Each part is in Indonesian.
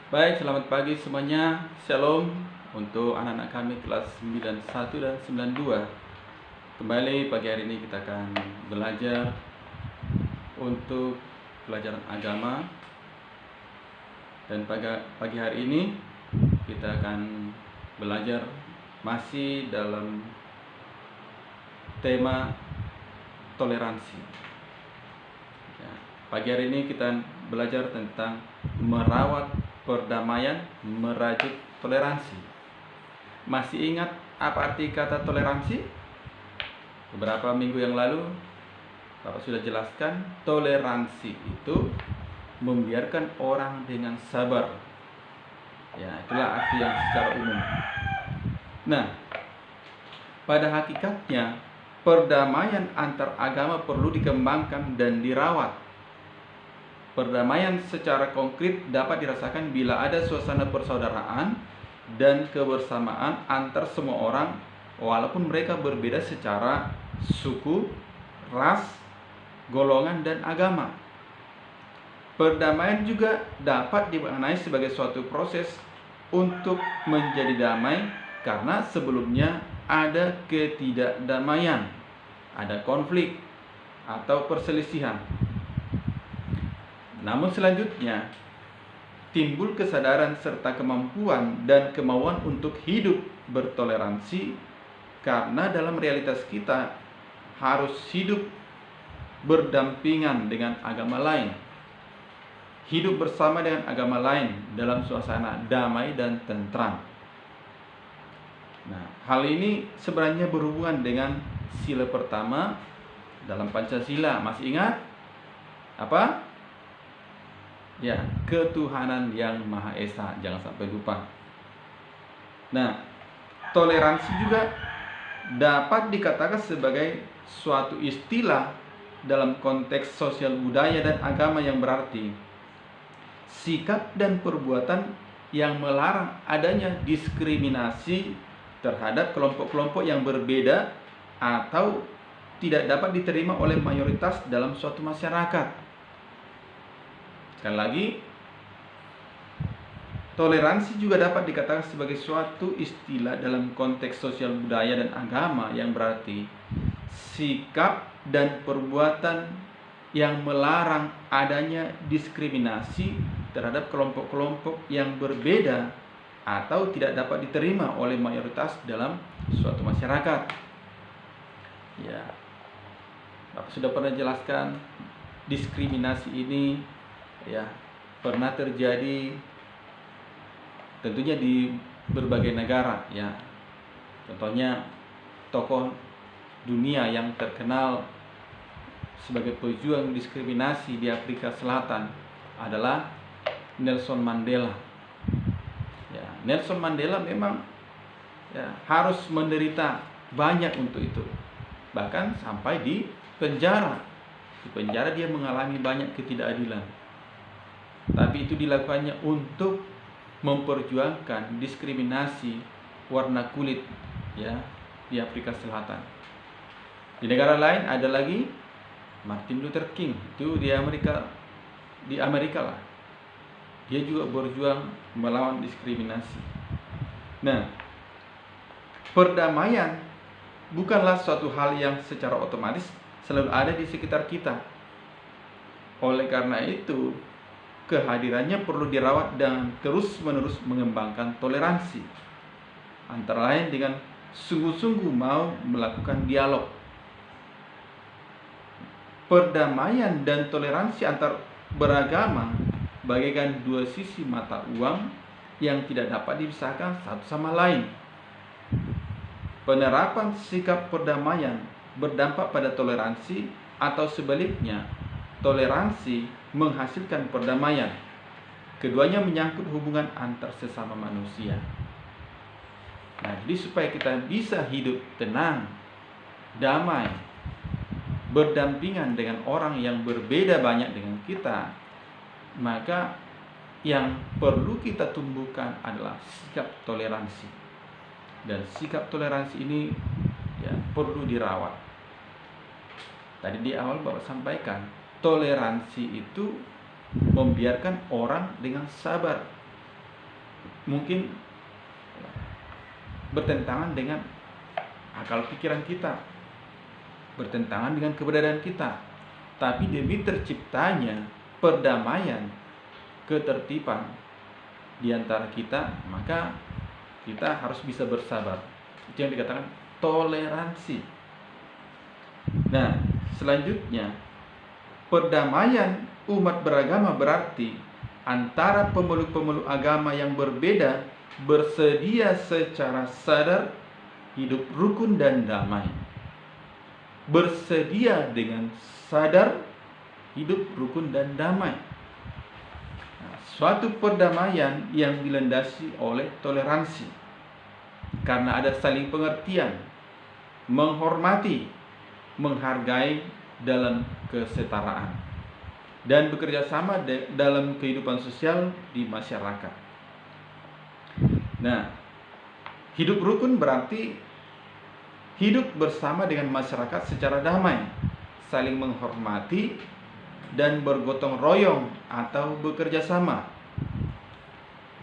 Baik, selamat pagi semuanya. Shalom untuk anak-anak kami kelas 91 dan 92. Kembali pagi hari ini kita akan belajar untuk pelajaran agama. Dan pagi hari ini kita akan belajar masih dalam tema toleransi. Ya, pagi hari ini kita belajar tentang merawat perdamaian, merajut toleransi. Masih ingat apa arti kata toleransi? Beberapa minggu yang lalu Bapak sudah jelaskan, toleransi itu membiarkan orang dengan sabar. Ya, itulah arti yang secara umum. Nah, pada hakikatnya perdamaian antar agama perlu dikembangkan dan dirawat. Perdamaian secara konkret dapat dirasakan bila ada suasana persaudaraan dan kebersamaan antar semua orang walaupun mereka berbeda secara suku, ras, golongan, dan agama. Perdamaian juga dapat dimaknai sebagai suatu proses untuk menjadi damai karena sebelumnya ada ketidakdamaian, ada konflik atau perselisihan. Namun selanjutnya timbul kesadaran serta kemampuan dan kemauan untuk hidup bertoleransi karena dalam realitas kita harus hidup berdampingan dengan agama lain, hidup bersama dengan agama lain dalam suasana damai dan tentram. Nah, hal ini sebenarnya berhubungan dengan sila pertama dalam Pancasila. Masih ingat? Apa? Ya, ketuhanan yang Maha Esa, jangan sampai lupa. Nah, toleransi juga dapat dikatakan sebagai suatu istilah dalam konteks sosial budaya dan agama yang berarti sikap dan perbuatan yang melarang adanya diskriminasi terhadap kelompok-kelompok yang berbeda atau tidak dapat diterima oleh mayoritas dalam suatu masyarakat. Sekali lagi, toleransi juga dapat dikatakan sebagai suatu istilah dalam konteks sosial budaya dan agama yang berarti sikap dan perbuatan yang melarang adanya diskriminasi terhadap kelompok-kelompok yang berbeda atau tidak dapat diterima oleh mayoritas dalam suatu masyarakat. Ya, Bapak sudah pernah jelaskan diskriminasi ini ya pernah terjadi tentunya di berbagai negara ya. Contohnya tokoh dunia yang terkenal sebagai pejuang diskriminasi di Afrika Selatan adalah Nelson Mandela. Ya, Nelson Mandela memang ya, harus menderita banyak untuk itu. Bahkan sampai di penjara. Di penjara dia mengalami banyak ketidakadilan. Tapi itu dilakukannya untuk memperjuangkan diskriminasi warna kulit ya di Afrika Selatan. Di negara lain ada lagi Martin Luther King, itu di Amerika lah. Dia juga berjuang melawan diskriminasi. Nah, perdamaian bukanlah suatu hal yang secara otomatis selalu ada di sekitar kita. Oleh karena itu, kehadirannya perlu dirawat dan terus-menerus mengembangkan toleransi. Antara lain dengan sungguh-sungguh mau melakukan dialog. Perdamaian dan toleransi antar beragama bagaikan dua sisi mata uang yang tidak dapat dipisahkan satu sama lain. Penerapan sikap perdamaian berdampak pada toleransi atau sebaliknya, toleransi menghasilkan perdamaian. Keduanya menyangkut hubungan antar sesama manusia. Nah, jadi supaya kita bisa hidup tenang, damai, berdampingan dengan orang yang berbeda banyak dengan kita, maka yang perlu kita tumbuhkan adalah sikap toleransi. Dan sikap toleransi ini ya perlu dirawat. Tadi di awal Bapak sampaikan, toleransi itu membiarkan orang dengan sabar. mungkin bertentangan dengan akal pikiran kita, bertentangan dengan keberadaan kita. Tapi demi terciptanya perdamaian, ketertiban di antara kita, maka kita harus bisa bersabar. Itu yang dikatakan toleransi. Nah, selanjutnya, perdamaian umat beragama berarti antara pemeluk-pemeluk agama yang berbeda bersedia secara sadar hidup rukun dan damai. Bersedia dengan sadar hidup rukun dan damai. Nah, suatu perdamaian yang dilandasi oleh toleransi, karena ada saling pengertian, menghormati, menghargai dalam kesetaraan, dan bekerja sama dalam kehidupan sosial di masyarakat. Nah, hidup rukun berarti hidup bersama dengan masyarakat secara damai, saling menghormati, dan bergotong royong atau bekerja sama.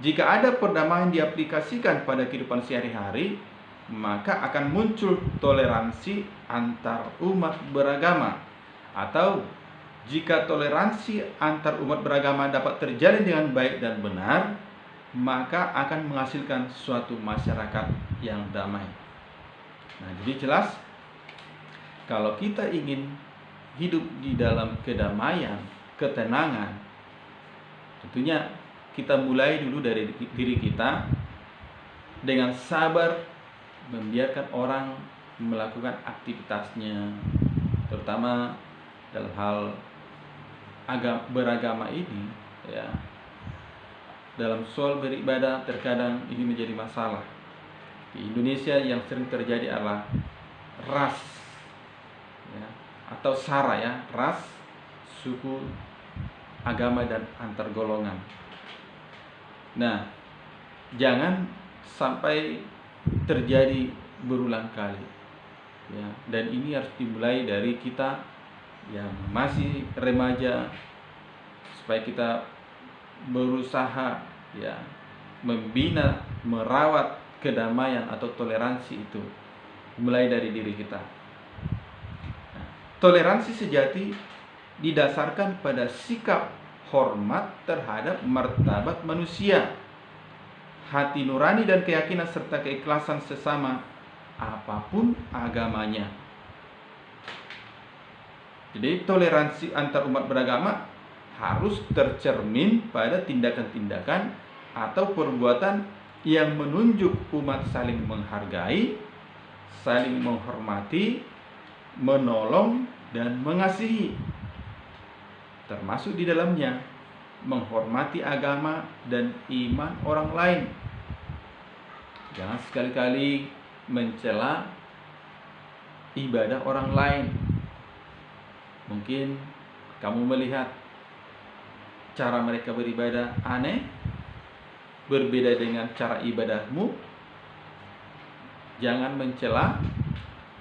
Jika ada perdamaian diaplikasikan pada kehidupan sehari-hari, maka akan muncul toleransi antar umat beragama. Atau jika toleransi antar umat beragama dapat terjalin dengan baik dan benar, maka akan menghasilkan suatu masyarakat yang damai. Nah, jadi jelas kalau kita ingin hidup di dalam kedamaian, ketenangan, tentunya kita mulai dulu dari diri kita dengan sabar membiarkan orang melakukan aktivitasnya, terutama dalam hal beragama ini, ya. Dalam soal beribadah terkadang ini menjadi masalah. Di Indonesia yang sering terjadi adalah ras, ya, atau sara, ya, ras, suku, agama, dan antar golongan. Nah, jangan sampai terjadi berulang kali, ya. Dan ini harus dimulai dari kita yang masih remaja, supaya kita berusaha, ya, membina, merawat kedamaian atau toleransi itu mulai dari diri kita. Nah, toleransi sejati didasarkan pada sikap hormat terhadap martabat manusia, hati nurani dan keyakinan serta keikhlasan sesama apapun agamanya. Jadi toleransi antar umat beragama harus tercermin pada tindakan-tindakan atau perbuatan yang menunjuk umat saling menghargai, saling menghormati, menolong, dan mengasihi. Termasuk di dalamnya menghormati agama dan iman orang lain. Jangan sekali-kali mencela ibadah orang lain. Mungkin kamu melihat cara mereka beribadah aneh, berbeda dengan cara ibadahmu. Jangan mencela,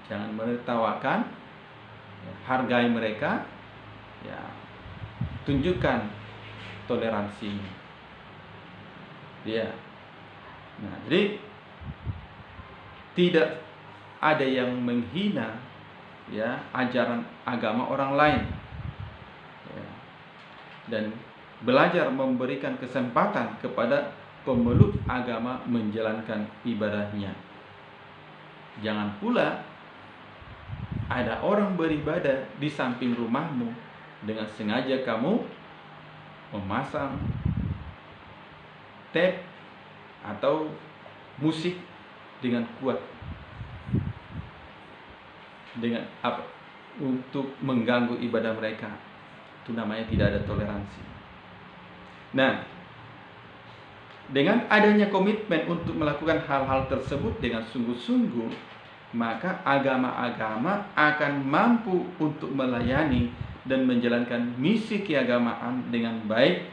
jangan menertawakan, hargai mereka, ya, tunjukkan toleransi, ya. Nah, jadi tidak ada yang menghina, ya, ajaran agama orang lain, ya. Dan belajar memberikan kesempatan kepada pemeluk agama menjalankan ibadahnya. Jangan pula ada orang beribadah di samping rumahmu, dengan sengaja kamu memasang tape atau musik dengan kuat, dengan apa, untuk mengganggu ibadah mereka. Itu namanya tidak ada toleransi. Nah, dengan adanya komitmen untuk melakukan hal-hal tersebut dengan sungguh-sungguh, maka agama-agama akan mampu untuk melayani dan menjalankan misi keagamaan dengan baik,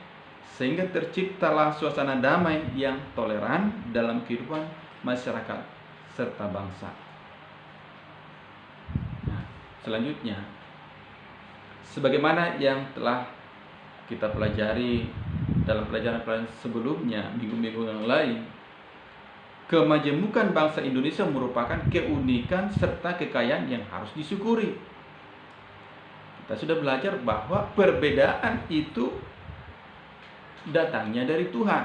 sehingga terciptalah suasana damai yang toleran dalam kehidupan masyarakat serta bangsa. Nah, selanjutnya, sebagaimana yang telah kita pelajari dalam pelajaran-pelajaran sebelumnya, minggu-minggu yang lain, kemajemukan bangsa Indonesia merupakan keunikan serta kekayaan yang harus disyukuri. Kita sudah belajar bahwa perbedaan itu datangnya dari Tuhan.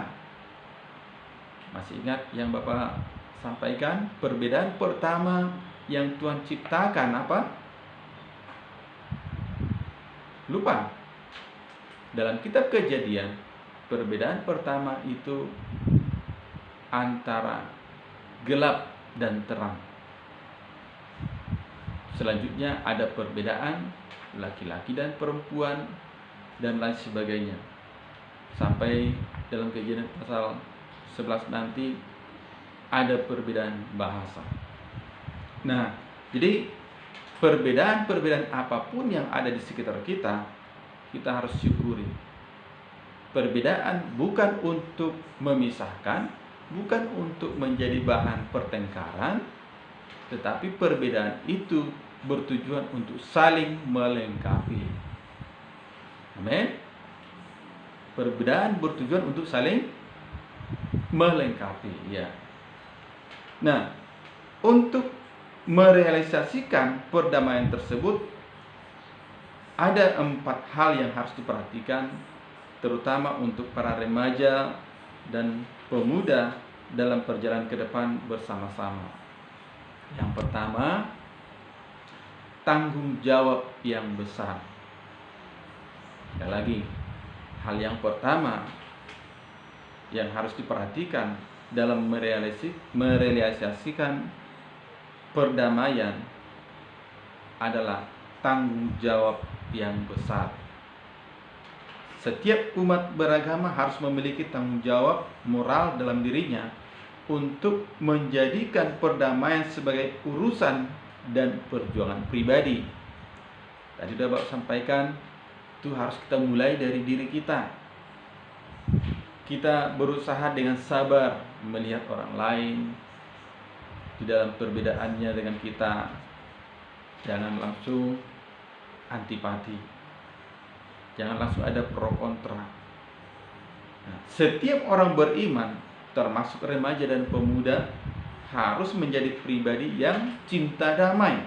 Masih ingat yang Bapak sampaikan? Perbedaan pertama yang Tuhan ciptakan apa? Lupa. Dalam kitab Kejadian, perbedaan pertama itu antara gelap dan terang. Selanjutnya ada perbedaan laki-laki dan perempuan dan lain sebagainya. Sampai dalam Kejadian pasal 11 nanti ada perbedaan bahasa. Nah, jadi perbedaan-perbedaan apapun yang ada di sekitar kita, kita harus syukuri. Perbedaan bukan untuk memisahkan, bukan untuk menjadi bahan pertengkaran, tetapi perbedaan itu bertujuan untuk saling melengkapi. Amin. Perbedaan bertujuan untuk saling melengkapi, ya. Nah, untuk merealisasikan perdamaian tersebut ada 4 hal yang harus diperhatikan, terutama untuk para remaja dan pemuda dalam perjalanan ke depan bersama-sama. Yang pertama, tanggung jawab yang besar. Sekali lagi, hal yang pertama yang harus diperhatikan dalam merealisasikan perdamaian adalah tanggung jawab yang besar. Setiap umat beragama harus memiliki tanggung jawab moral dalam dirinya untuk menjadikan perdamaian sebagai urusan dan perjuangan pribadi. Tadi sudah Bapak sampaikan, itu harus kita mulai dari diri kita. Kita berusaha dengan sabar melihat orang lain di dalam perbedaannya dengan kita. Jangan langsung antipati, jangan langsung ada pro kontra. Nah, setiap orang beriman, termasuk remaja dan pemuda, harus menjadi pribadi yang cinta damai.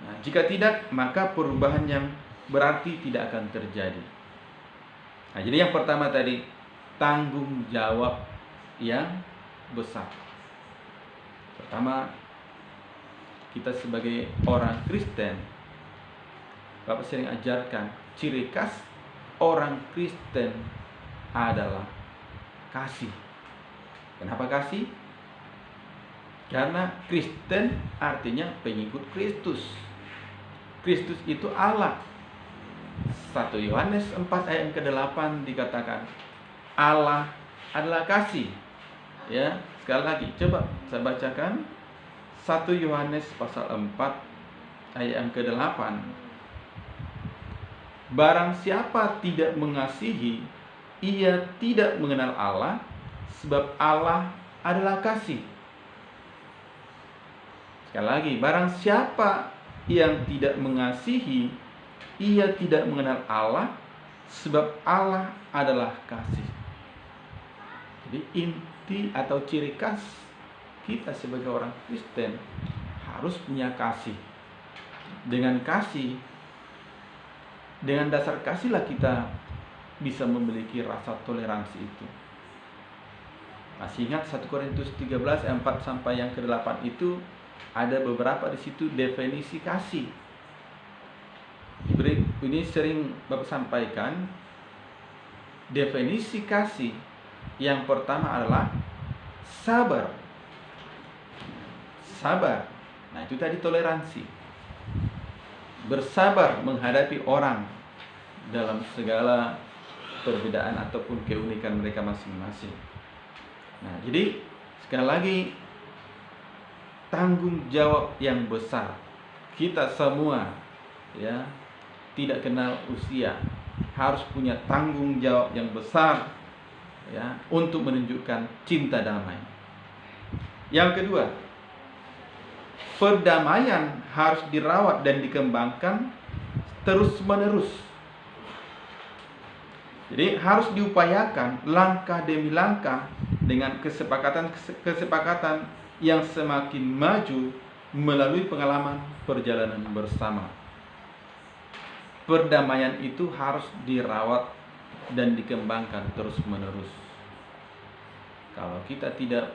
Nah, jika tidak, maka perubahan yang berarti tidak akan terjadi. Nah, jadi yang pertama tadi, tanggung jawab yang besar. Pertama, kita sebagai orang Kristen, Bapak sering ajarkan, ciri khas orang Kristen adalah kasih. Kenapa kasih? Karena Kristen artinya pengikut Kristus. Kristus itu Allah. 1 Yohanes 4 ayat ke-8 dikatakan, Allah adalah kasih. Ya, sekali lagi coba saya bacakan 1 Yohanes pasal 4 ayat yang ke-8. Barang siapa tidak mengasihi, ia tidak mengenal Allah, sebab Allah adalah kasih. Sekali lagi, barang siapa yang tidak mengasihi, ia tidak mengenal Allah, sebab Allah adalah kasih. Jadi inti atau ciri khas kita sebagai orang Kristen harus punya kasih. Dengan kasih, dengan dasar kasihlah kita bisa memiliki rasa toleransi itu. Masih ingat 1 Korintus 13 ayat 4 sampai yang ke-8 itu ada beberapa di situ definisi kasih. Ini sering Bapak sampaikan. Definisi kasih yang pertama adalah sabar. Sabar. Nah, itu tadi toleransi. Bersabar menghadapi orang dalam segala perbedaan ataupun keunikan mereka masing-masing. Nah, jadi sekali lagi, tanggung jawab yang besar. Kita semua, ya, tidak kenal usia, harus punya tanggung jawab yang besar, ya, untuk menunjukkan cinta damai. Yang kedua, perdamaian harus dirawat dan dikembangkan terus-menerus. Jadi harus diupayakan langkah demi langkah dengan kesepakatan yang semakin maju melalui pengalaman perjalanan bersama. Perdamaian itu harus dirawat dan dikembangkan terus-menerus. Kalau kita tidak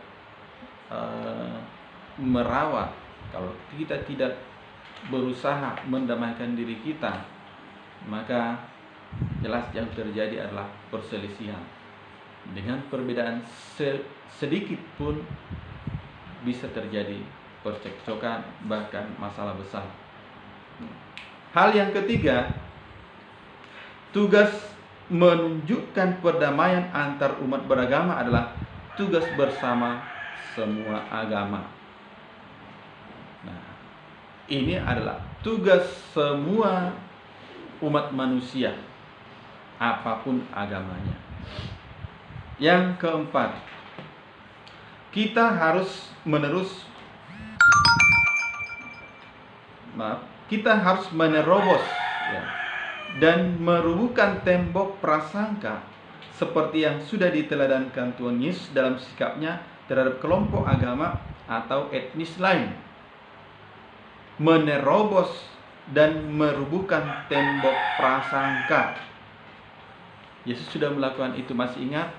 merawat, kalau kita tidak berusaha mendamaikan diri kita, maka jelas yang terjadi adalah perselisihan. Dengan perbedaan sedikit pun bisa terjadi percekcokan, bahkan masalah besar. Hal yang ketiga, tugas menunjukkan perdamaian antar umat beragama adalah tugas bersama semua agama. Nah, ini adalah tugas semua umat manusia, apapun agamanya. Yang keempat, kita harus menerobos dan merubuhkan tembok prasangka seperti yang sudah diteladankan Tuhan Yesus dalam sikapnya terhadap kelompok agama atau etnis lain. Menerobos dan merubuhkan tembok prasangka. Yesus sudah melakukan itu. Masih ingat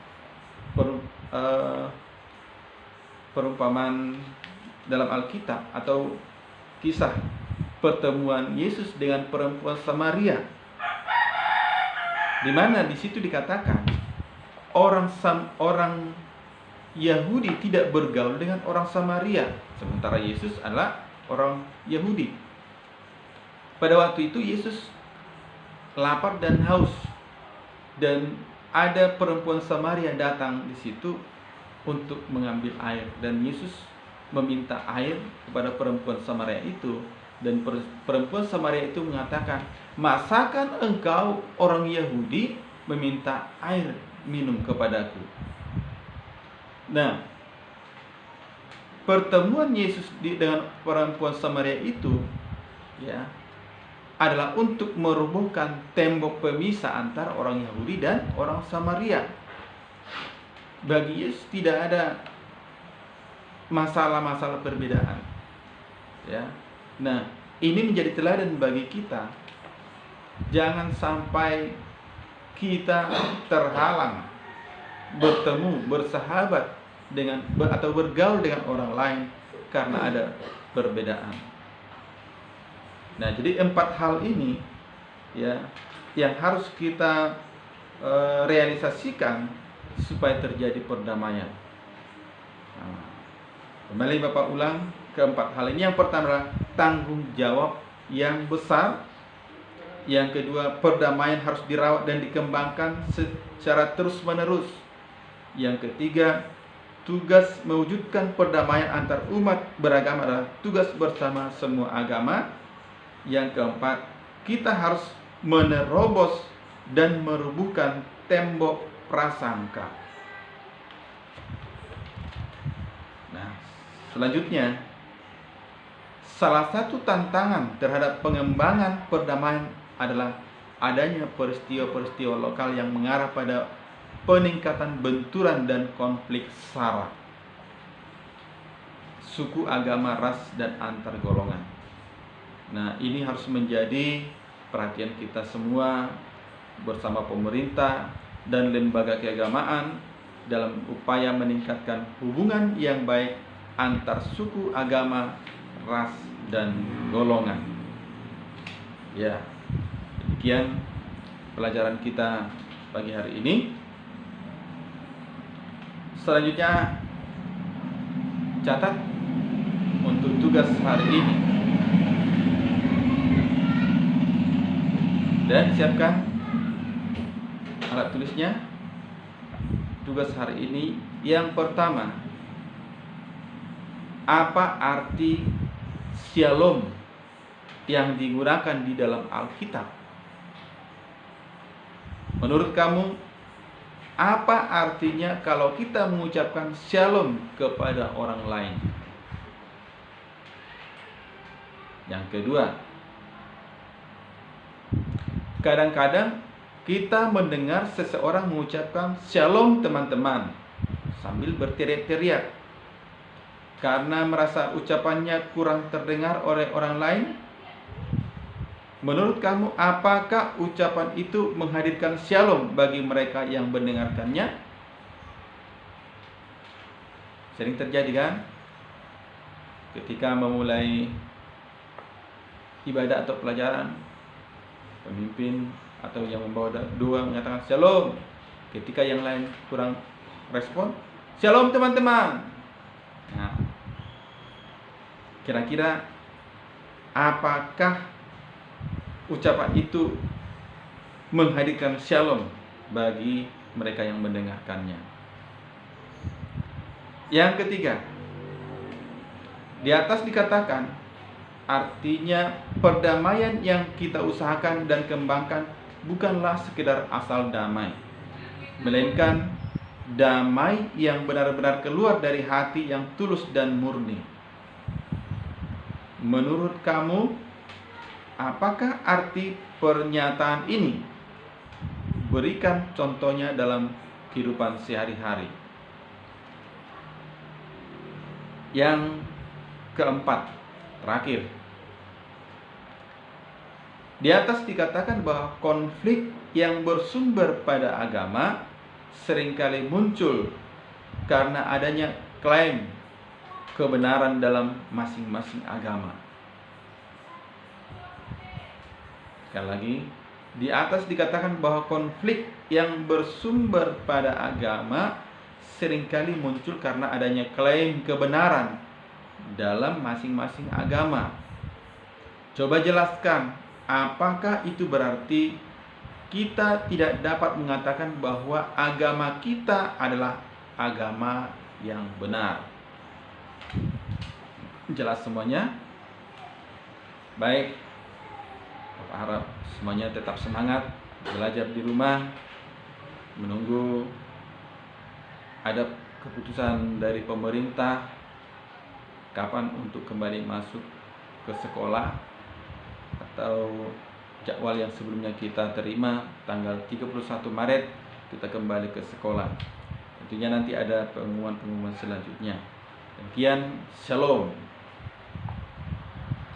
perumpamaan dalam Alkitab atau kisah pertemuan Yesus dengan perempuan Samaria, di mana di situ dikatakan orang Yahudi tidak bergaul dengan orang Samaria, sementara Yesus adalah orang Yahudi. Pada waktu itu Yesus lapar dan haus, dan ada perempuan Samaria datang di situ untuk mengambil air, dan Yesus meminta air kepada perempuan Samaria itu, dan perempuan Samaria itu mengatakan, "Masakan engkau orang Yahudi meminta air minum kepadaku?" Nah, pertemuan Yesus dengan perempuan Samaria itu adalah untuk merubuhkan tembok pemisah antara orang Yahudi dan orang Samaria. Bagi Yesus tidak ada masalah-masalah perbedaan. Nah, ini menjadi teladan bagi kita. Jangan sampai kita terhalang bertemu, bersahabat dengan atau bergaul dengan orang lain karena ada perbedaan. Nah, jadi 4 hal ini yang harus kita realisasikan supaya terjadi perdamaian. Kembali Bapak ulang ke-4 hal ini. Yang pertama adalah tanggung jawab yang besar. Yang kedua, perdamaian harus dirawat dan dikembangkan secara terus-menerus. Yang ketiga, tugas mewujudkan perdamaian antar umat beragama adalah tugas bersama semua agama. Yang keempat, kita harus menerobos dan merubuhkan tembok prasangka. Nah, selanjutnya, salah satu tantangan terhadap pengembangan perdamaian adalah adanya peristiwa-peristiwa lokal yang mengarah pada peningkatan benturan dan konflik sara, suku, agama, ras, dan antar golongan. Nah, ini harus menjadi perhatian kita semua bersama pemerintah dan lembaga keagamaan dalam upaya meningkatkan hubungan yang baik antar suku, agama, ras, dan golongan. Demikian pelajaran kita pagi hari ini. Selanjutnya, catat untuk tugas hari ini dan siapkan alat tulisnya. Tugas hari ini yang pertama, apa arti shalom yang digunakan di dalam Alkitab? Menurut kamu, apa artinya kalau kita mengucapkan shalom kepada orang lain? Yang kedua, kadang-kadang kita mendengar seseorang mengucapkan shalom teman-teman sambil berteriak-teriak karena merasa ucapannya kurang terdengar oleh orang lain. Menurut kamu, apakah ucapan itu menghadirkan shalom bagi mereka yang mendengarkannya? Sering terjadi kan? Ketika memulai ibadah atau pelajaran, pemimpin atau yang membawa doa mengatakan shalom. Ketika yang lain kurang respon, shalom teman-teman. Nah, kira-kira apakah ucapan itu menghadirkan shalom bagi mereka yang mendengarkannya? Yang ketiga, di atas dikatakan, artinya perdamaian yang kita usahakan dan kembangkan bukanlah sekedar asal damai, melainkan damai yang benar-benar keluar dari hati yang tulus dan murni. Menurut kamu, apakah arti pernyataan ini? Berikan contohnya dalam kehidupan sehari-hari. Yang keempat, terakhir, di atas dikatakan bahwa konflik yang bersumber pada agama seringkali muncul karena adanya klaim kebenaran dalam masing-masing agama. Sekali lagi, di atas dikatakan bahwa konflik yang bersumber pada agama seringkali muncul karena adanya klaim kebenaran dalam masing-masing agama. Coba jelaskan, apakah itu berarti kita tidak dapat mengatakan bahwa agama kita adalah agama yang benar? Jelas semuanya? Baik, Bapak harap semuanya tetap semangat belajar di rumah, menunggu ada keputusan dari pemerintah kapan untuk kembali masuk ke sekolah, atau jadwal yang sebelumnya kita terima tanggal 31 Maret kita kembali ke sekolah. Tentunya nanti ada pengumuman-pengumuman selanjutnya. Demikian, shalom.